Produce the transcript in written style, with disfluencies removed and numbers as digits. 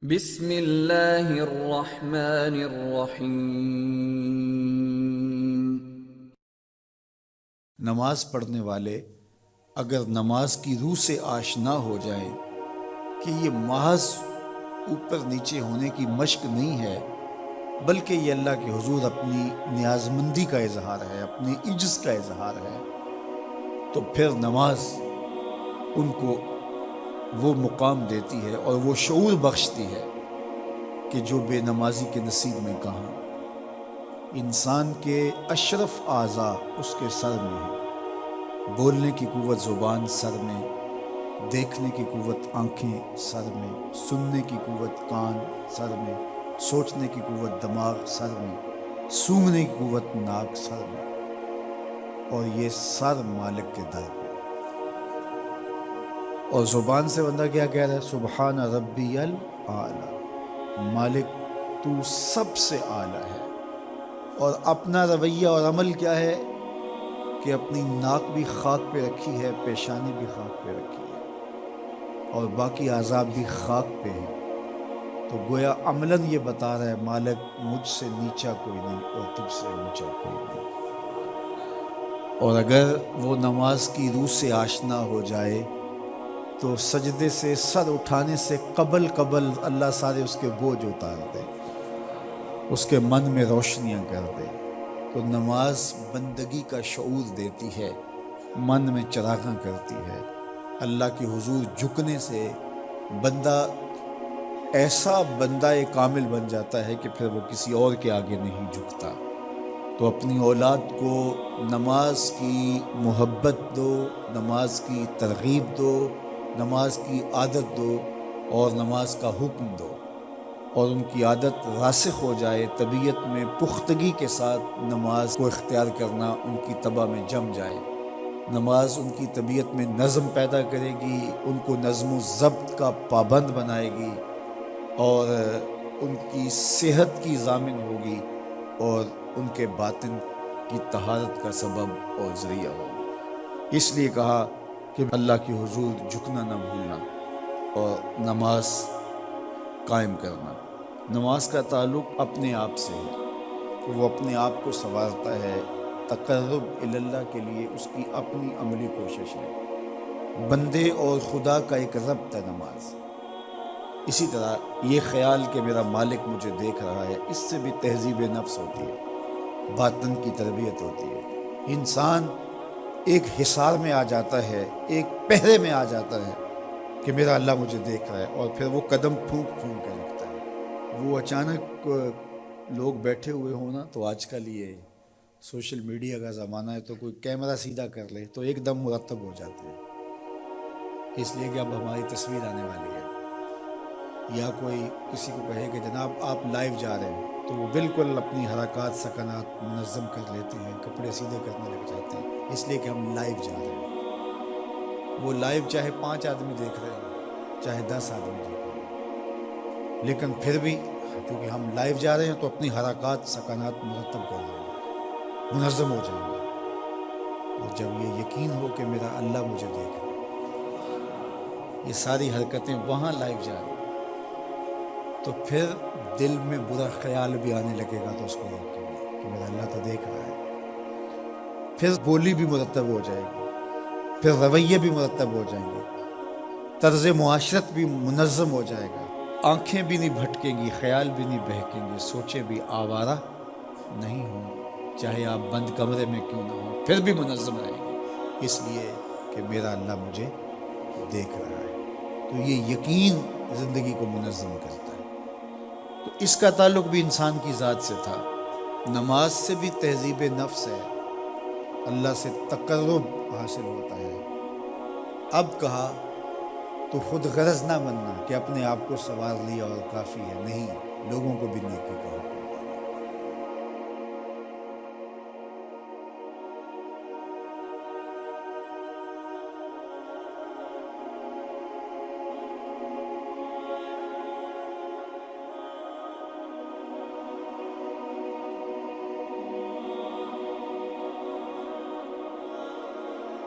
بسم اللہ الرحمن الرحیم۔ نماز پڑھنے والے اگر نماز کی روح سے آشنا ہو جائیں کہ یہ محض اوپر نیچے ہونے کی مشق نہیں ہے، بلکہ یہ اللہ کے حضور اپنی نیازمندی کا اظہار ہے، اپنی عجز کا اظہار ہے، تو پھر نماز ان کو وہ مقام دیتی ہے اور وہ شعور بخشتی ہے کہ جو بے نمازی کے نصیب میں کہاں۔ انسان کے اشرف اعضاء اس کے سر میں ہیں، بولنے کی قوت زبان سر میں، دیکھنے کی قوت آنکھیں سر میں، سننے کی قوت کان سر میں، سوچنے کی قوت دماغ سر میں، سونگھنے کی قوت ناک سر میں، اور یہ سر مالک کے در پہ۔ اور زبان سے بندہ کیا کہہ رہا ہے؟ سبحان ربی الاعلی، مالک تو سب سے اعلیٰ ہے۔ اور اپنا رویہ اور عمل کیا ہے کہ اپنی ناک بھی خاک پہ رکھی ہے، پیشانی بھی خاک پہ رکھی ہے، اور باقی اعضاء بھی خاک پہ ہیں۔ تو گویا عملاً یہ بتا رہا ہے مالک مجھ سے نیچا کوئی نہیں اور تجھ سے اونچا کوئی نہیں۔ اور اگر وہ نماز کی روح سے آشنا ہو جائے تو سجدے سے سر اٹھانے سے قبل اللہ سارے اس کے بوجھ اتار دے، اس کے من میں روشنیاں کر دے۔ تو نماز بندگی کا شعور دیتی ہے، من میں چراغاں کرتی ہے۔ اللہ کے حضور جھکنے سے بندہ ایسا بندہ کامل بن جاتا ہے کہ پھر وہ کسی اور کے آگے نہیں جھکتا۔ تو اپنی اولاد کو نماز کی محبت دو، نماز کی ترغیب دو، نماز کی عادت دو اور نماز کا حکم دو، اور ان کی عادت راسخ ہو جائے، طبیعت میں پختگی کے ساتھ نماز کو اختیار کرنا ان کی طبع میں جم جائے۔ نماز ان کی طبیعت میں نظم پیدا کرے گی، ان کو نظم و ضبط کا پابند بنائے گی، اور ان کی صحت کی ضامن ہوگی، اور ان کے باطن کی طہارت کا سبب اور ذریعہ ہوگی۔ اس لیے کہا کہ اللہ کے حضور جھکنا نہ بھولنا اور نماز قائم کرنا۔ نماز کا تعلق اپنے آپ سے ہے، وہ اپنے آپ کو سنوارتا ہے۔ تقرب اللہ کے لیے اس کی اپنی عملی کوشش ہے۔ بندے اور خدا کا ایک ربط ہے نماز۔ اسی طرح یہ خیال کہ میرا مالک مجھے دیکھ رہا ہے، اس سے بھی تہذیب نفس ہوتی ہے، باطن کی تربیت ہوتی ہے۔ انسان ایک حصار میں آ جاتا ہے، ایک پہرے میں آ جاتا ہے کہ میرا اللہ مجھے دیکھ رہا ہے، اور پھر وہ قدم پھونک پھونک کے رکھتا ہے۔ وہ اچانک لوگ بیٹھے ہوئے ہوں نا، تو آج کل یہ سوشل میڈیا کا زمانہ ہے، تو کوئی کیمرہ سیدھا کر لے تو ایک دم مرتب ہو جاتے ہیں، اس لیے کہ اب ہماری تصویر آنے والی ہے۔ یا کوئی کسی کو کہے کہ جناب آپ لائیو جا رہے ہیں، تو وہ بالکل اپنی حرکات سکنات منظم کر لیتے ہیں، کپڑے سیدھے کرنے لگ جاتے ہیں، اس لیے کہ ہم لائیو جا رہے ہیں۔ وہ لائیو چاہے 5 آدمی دیکھ رہے ہیں، چاہے 10 آدمی دیکھ رہے ہیں، لیکن پھر بھی کیونکہ ہم لائیو جا رہے ہیں تو اپنی حرکات سکنات مرتب کر لیں گے، منظم ہو جائیں گے۔ اور جب یہ یقین ہو کہ میرا اللہ مجھے دیکھ رہا ہے، یہ ساری حرکتیں وہاں لائیو جا رہی ہیں، تو پھر دل میں برا خیال بھی آنے لگے گا تو اس کو روکیں گے کہ میرا اللہ تو دیکھ رہا ہے۔ پھر بولی بھی مرتب ہو جائے گی، پھر رویے بھی مرتب ہو جائیں گے، طرز معاشرت بھی منظم ہو جائے گا، آنکھیں بھی نہیں بھٹکیں گی، خیال بھی نہیں بہکیں گے، سوچیں بھی آوارہ نہیں ہوں، چاہے آپ بند کمرے میں کیوں نہ ہوں، پھر بھی منظم رہیں گے، اس لیے کہ میرا اللہ مجھے دیکھ رہا ہے۔ تو یہ یقین زندگی کو منظم کرتا ہے۔ تو اس کا تعلق بھی انسان کی ذات سے تھا۔ نماز سے بھی تہذیب نفس ہے، اللہ سے تقرب حاصل ہوتا ہے۔ اب کہا تو خود غرض نہ بننا کہ اپنے آپ کو سنوار لیا اور کافی ہے، نہیں، لوگوں کو بھی نیکی کا حکم